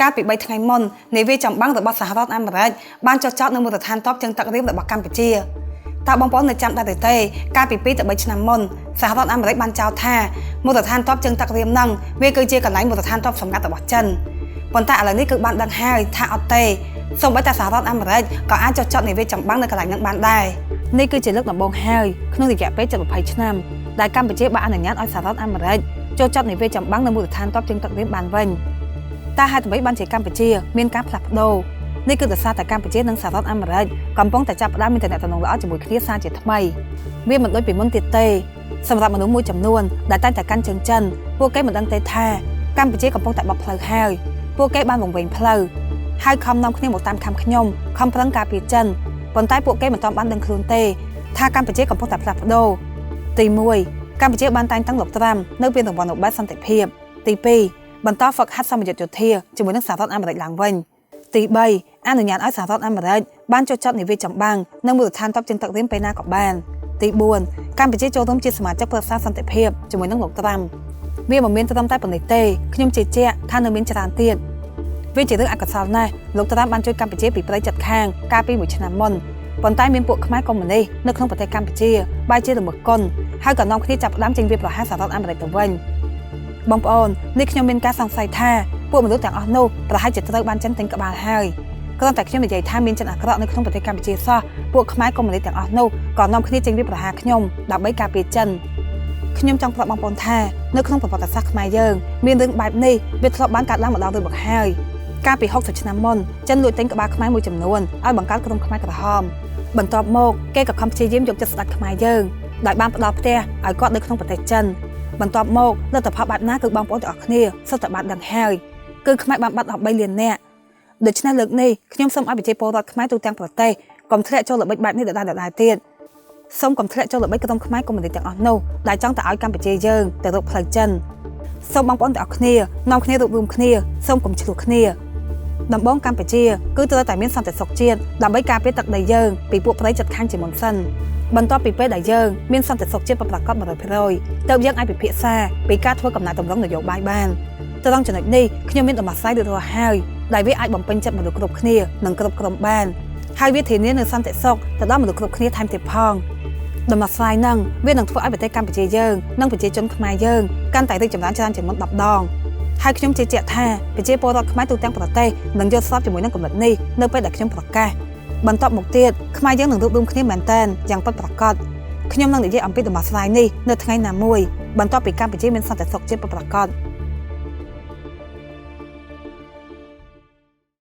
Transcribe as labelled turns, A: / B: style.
A: ការពី3ថ្ងៃមុននាវាចម្បាំងរបស់សហរដ្ឋអាមេរិកបានចុះចតនៅមូលដ្ឋានទ័ពជើងទឹករៀមរបស់កម្ពុជាតើបងប្អូននៅចាំដែរទេកាលពី2ទៅ3ឆ្នាំមុនសហរដ្ឋអាមេរិកបានចោទថាមូលដ្ឋានទ័ពជើងទឹករៀមនឹងវាគឺជាកន្លែងមូលដ្ឋានទ័ពសម្ងាត់របស់ចិនប៉ុន្តែឥឡូវនេះគឺបានដឹងហើយថាអត់ទេសូម្បីតែសហរដ្ឋអាមេរិកក៏អាចចុះចតនាវាចម្បាំងនៅកន្លែងនឹងបានដែរនេះគឺជាលើកដំបូងហើយក្នុងរយៈពេលជិត20ឆ្នាំដែលកម្ពុជាបានអនុញ្ញាតឲ្យសហរដ្ឋអាមេរិកចុះចតនាវាចម្បាំងនៅមូលដ្ឋានទ័ពជើងទឹករៀមបានវិញតើហេតុអ្វីបានជាកម្ពុជាមានការផ្លាស់ប្ដូរនេះគឺដោយសារតែកម្ពុជានិងសហរដ្ឋអាមេរិកកំពុងតែចាប់ផ្ដើមមានទំនាក់ទំនងល្អជាមួយគ្នាសារជាថ្មីវាមិនដូចពីមុនទៀតទេសម្រាប់មនុស្សមួយចំនួនដែលតែងតែកាន់ជើងចិនពួកគេមិនដឹងទេថាកម្ពុជាកំពុងតែបោះផ្លូវហើយពួកគេបានវង្វេងផ្លូវហើយខំនាំគ្នាមកតាមខំខ្ញុំខំប្រឹងការពារចិនប៉ុន្តែពួកគេមិនទាន់បានដឹងខ្លួនទេថាកម្ពុជាកំពុងតែផ្លាស់ប្ដូរទី1កម្ពុជាបានតែងតាំងលោកត្រាំនៅពានរង្វាន់ណូបែលសន្តិភាពទី2បន្តហ្វឹកហាត់សមយុទ្ធយោធាជាមួយនឹងសហរដ្ឋអាមេរិកឡើងវិញទី3អនុញ្ញាតឲ្យសហរដ្ឋអាមេរិកបានចុះចតនាវាចម្បាំងនៅមូលដ្ឋានទ័ពជើងទឹករៀមពេលណាក៏បានទី4កម្ពុជាចូលរួមជាសមាជិកប្រឹក្សាសន្តិភាពជាមួយនឹងលោកត្រាំវាមិនមានត្រឹមតែប៉ុណ្ណេះទេខ្ញុំជឿជាក់ថានៅមានច្រើនទៀតវាជារឿងអកុសលណាស់លោកត្រាំបានជួយកម្ពុជាពីព្រៃចិត្តខាងកាលពី1ឆ្នាំមុនប៉ុន្តែមានពួកខ្មែរកុម្មុយនីសនៅក្នុងប្រទេសកម្ពុជាបែរជារំឹកគុណហើយក៏នាំគ្នាចាប់ផ្ដើមចេញវាប្រហារសហរដ្ឋអាមេរិកទៅវិញបងប្អូននេះខ្ញុំមានការសង្ស័យថាពួកមនុស្សទាំងអស់នោះប្រហែលជាត្រូវបានចិនទិញក្បាលហើយគ្រាន់តែខ្ញុំនិយាយថាមានចិនអាក្រក់នៅក្នុងប្រទេសកម្ពុជាសោះពួកខ្មែរកុម្មុយនីសទាំងអស់នោះក៏នាំគ្នាចេញវាប្រហារខ្ញុំដើម្បីការពារចិនខ្ញុំចង់ប្រាប់បងប្អូនថានៅក្នុងប្រវត្តិសាស្ត្រខ្មែរយើងមានរឿងបែបនេះវាធ្លាប់បានកើតឡើងម្ដងរួចមកហើយកាលពី60ឆ្នាំមុនចិនលួចទិញក្បាលខ្មែរមួយចំនួនឲ្យបង្កើតក្រុមខ្មែរក្រហមបន្ទាប់មកគេក៏ខំព្យាយាមយកចិត្តស្ដេចខ្មែរយើងដោយបានផ្ដល់ផ្ទះឲ្យគាត់នៅក្នុងប្រទេសចិនបន្ទាប់មកលទ្ធផលបែបណាគឺបងប្អូនទាំងអស់គ្នាសុទ្ធតែបានដឹងហើយគឺខ្មែរបានបាត់13លាននាក់ដូច្នេះលើកនេះខ្ញុំសូមឲ្យប្រជាពលរដ្ឋខ្មែរទូទាំងប្រទេសកុំធ្លាក់ចូលល្បិចបែបនេះដដែលទៀតសូមកុំធ្លាក់ចូលល្បិចក្រុមខ្មែរកុម្មុយនីសទាំងអស់នោះដែលចង់តែឲ្យកម្ពុជាយើងទៅរកផ្លូវចិនសូមបងប្អូនទាំងអស់គ្នានាំគ្នារួបរวมគ្នាសូមកុំឆ្លោះគ្នាដំបងកម្ពុជាគឺត្រូវតែមានសន្តិសុខជាតិដើម្បីការពារទឹកដីយើងពីពួកប្រៃចិត្តខាងជាមុនសិនបន្ទាប់ពីពេលដែលយើងមានសន្តិសុខជាតិប្រកប 100% ទើបយើងអាចពិភាក្សាពីការធ្វើកំណែតម្រង់នយោបាយបានត្រង់ចំណុចនេះខ្ញុំមានដំណោះស្រាយរួចរាល់ហើយដែលវាអាចបំពេញចិត្តមនុស្សគ្រប់គ្នានិងគ្រប់ក្រុមបានហើយវាធានានូវសន្តិសុខទៅដល់មនុស្សគ្រប់គ្នាថែមទៀតផងដំណោះស្រាយហ្នឹងវានឹងធ្វើឲ្យប្រទេសកម្ពុជាយើងនិងប្រជាជនខ្មែរយើងកាន់តែរីកចម្រើនច្រើនជាងមុន10ដងហើយខ្ញុំជឿជាក់ថាប្រជាពលរដ្ឋខ្មែរទូទាំងប្រទេសនឹងយល់ស្របជាមួយនឹងគំនិតនេះនៅពេលដែលខ្ញុំប្រកាសបន្ទាប់មកទៀតខ្មែរយើងនឹងរួបរวมគ្នាមែនទែនយ៉ាងពិតប្រាកដខ្ញុំនឹងនិយាយអំពីដំណោះស្រាយនេះនៅថ្ងៃណាមួយបន្ទាប់ពីកម្ពុជាមានសន្តិសុខជាតិពិតប្រាកដ